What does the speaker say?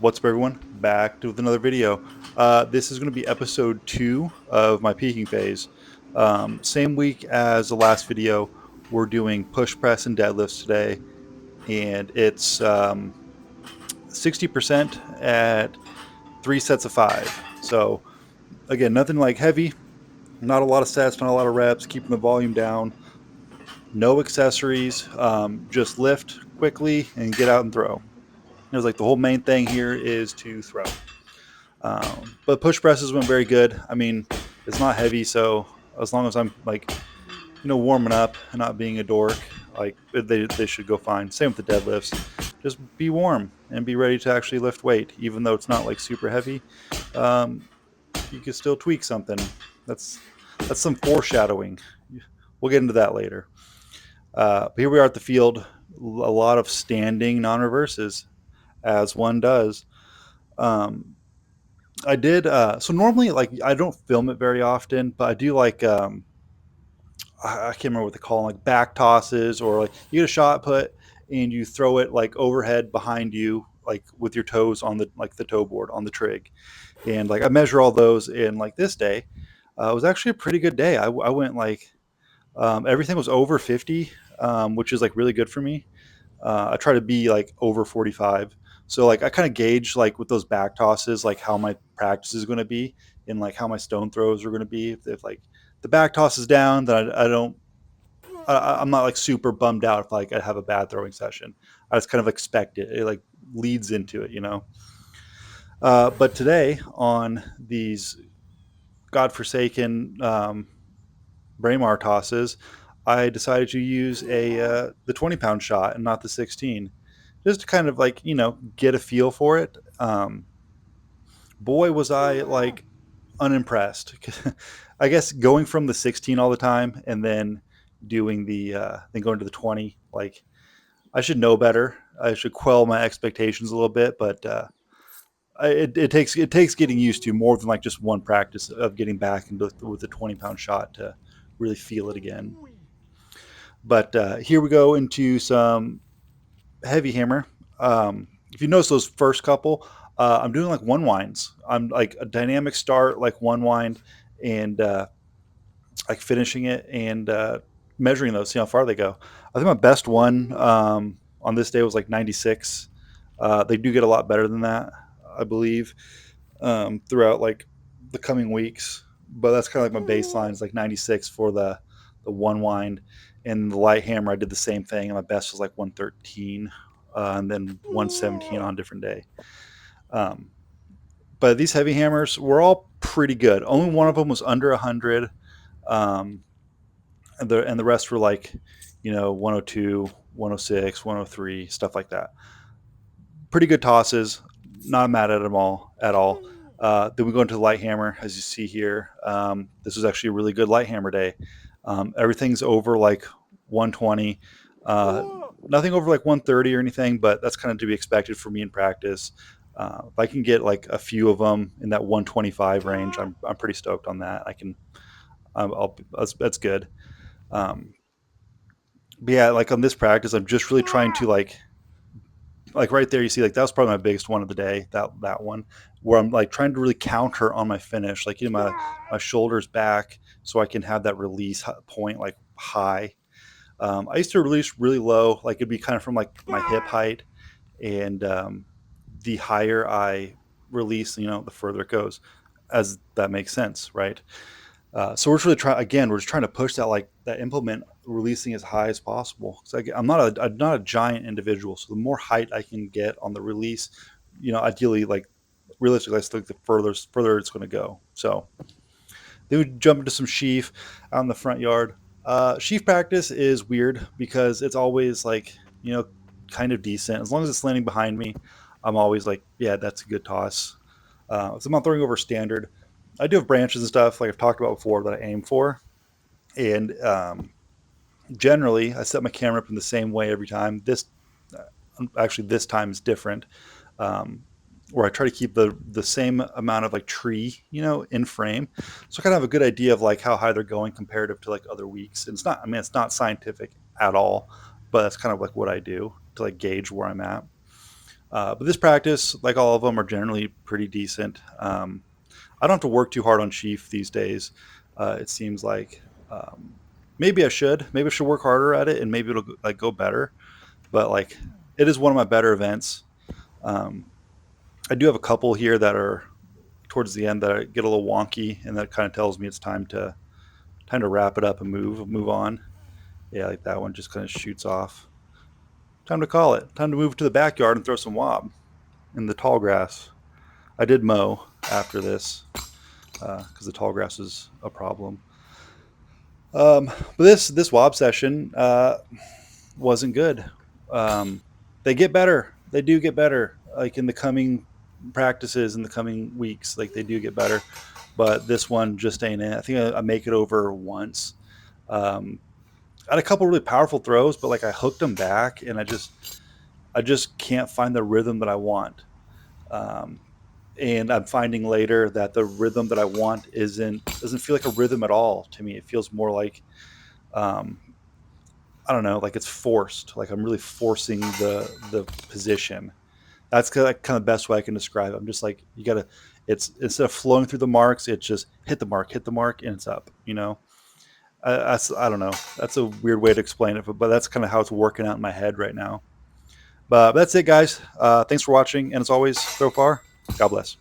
What's up, everyone? Back with another video. This is going to be episode 2 of my peaking phase. Same week as the last video, we're doing push press and deadlifts today, and it's 60% at 3 sets of 5. So, again, nothing like heavy, not a lot of sets, not a lot of reps, keeping the volume down, no accessories, just lift quickly and get out and throw. It was like the whole main thing here is to throw. But push presses went very good. I mean, it's not heavy, so as long as I'm like, warming up and not being a dork, like they should go fine. Same with the deadlifts. Just be warm and be ready to actually lift weight, even though it's not like super heavy. Um, you can still tweak something. That's that's some foreshadowing. We'll get into that later. But here we are at the field. A lot of standing non-reverses, as one does. Um, I did. So normally, like, I don't film it very often, but I do like. I can't remember what they call them, like back tosses, or like you get a shot put and you throw it like overhead behind you, like with your toes on the toe board on the trig, and like I measure all those. And like this day, it was actually a pretty good day. I went like everything was over 50, which is like really good for me. I try to be like over 45. So like I kind of gauge like with those back tosses, like how my practice is going to be and like how my stone throws are going to be. If like the back toss is down, then I don't, I'm not like super bummed out if like I have a bad throwing session. I just kind of expect it. It like leads into it. But today on these godforsaken Braemar tosses, I decided to use a the 20-pound shot and not the 16, just to kind of like get a feel for it. Boy, was I like unimpressed. I guess going from the 16 all the time and then doing then going to the 20, like I should know better. I should quell my expectations a little bit, but it takes getting used to more than like just one practice of getting back into with a 20-pound shot to really feel it again. But here we go into some heavy hammer. If you notice those first couple, I'm doing like one winds. I'm like a dynamic start, like one wind, and like finishing it and measuring those, see how far they go. I think my best one on this day was like 96. They do get a lot better than that, I believe, throughout like the coming weeks. But that's kind of like my baseline is like 96 for the one wind, and the light hammer I did the same thing, and my best was like 113, and then 117 on a different day. Um, but these heavy hammers were all pretty good. Only one of them was under 100. Um, and the rest were like 102, 106, 103, stuff like that. Pretty good tosses. Not mad at them all at all. Then we go into the light hammer, as you see here. This was actually a really good light hammer day. Everything's over like 120. Nothing over like 130 or anything, but that's kind of to be expected for me in practice. If I can get like a few of them in that 125 range, I'm pretty stoked on that. I can, that's good. Um, but yeah, like on this practice, I'm just really trying to like right there, you see like that was probably my biggest one of the day. That one where I'm like trying to really counter on my finish, like my shoulders back, so I can have that release point like high. I used to release really low, like it'd be kind of from like my hip height, and the higher I release, the further it goes, as that makes sense, right? So we're just really trying again. We're just trying to push that like that implement releasing as high as possible. So I'm not a giant individual. So the more height I can get on the release, ideally like realistically, I think the further it's going to go. So then we jump into some sheaf out in the front yard. Sheaf practice is weird because it's always like kind of decent as long as it's landing behind me. I'm always like, yeah, that's a good toss. So I'm not throwing over standard. I do have branches and stuff like I've talked about before that I aim for, and generally I set my camera up in the same way every time. Actually this time is different, um, where I try to keep the same amount of like tree, in frame, so I kind of have a good idea of like how high they're going comparative to like other weeks. And it's not, I mean, it's not scientific at all, but that's kind of like what I do to like gauge where I'm at. But this practice, like all of them, are generally pretty decent. I don't have to work too hard on Chief these days. It seems like maybe I should. Maybe I should work harder at it, and maybe it'll like go better. But like, it is one of my better events. Um, I do have a couple here that are towards the end that get a little wonky, and that kind of tells me it's time to wrap it up and move on. Yeah, like that one just kind of shoots off. Time to call it. Time to move to the backyard and throw some wob in the tall grass. I did mow after this because the tall grass is a problem. But this wob session wasn't good. They get better. They do get better. Like in the coming practices in the coming weeks, like they do get better. But this one just ain't it. I think I make it over once. I had a couple really powerful throws, but like I hooked them back, and I just can't find the rhythm that I want. Um, and I'm finding later that the rhythm that I want doesn't feel like a rhythm at all to me. It feels more like um, I don't know, like it's forced. Like I'm really forcing the position. That's kind of the best way I can describe it. I'm just like you gotta. It's instead of flowing through the marks, it's just hit the mark, and it's up. I don't know. That's a weird way to explain it, but that's kind of how it's working out in my head right now. But that's it, guys. Thanks for watching, and as always, throw far. God bless.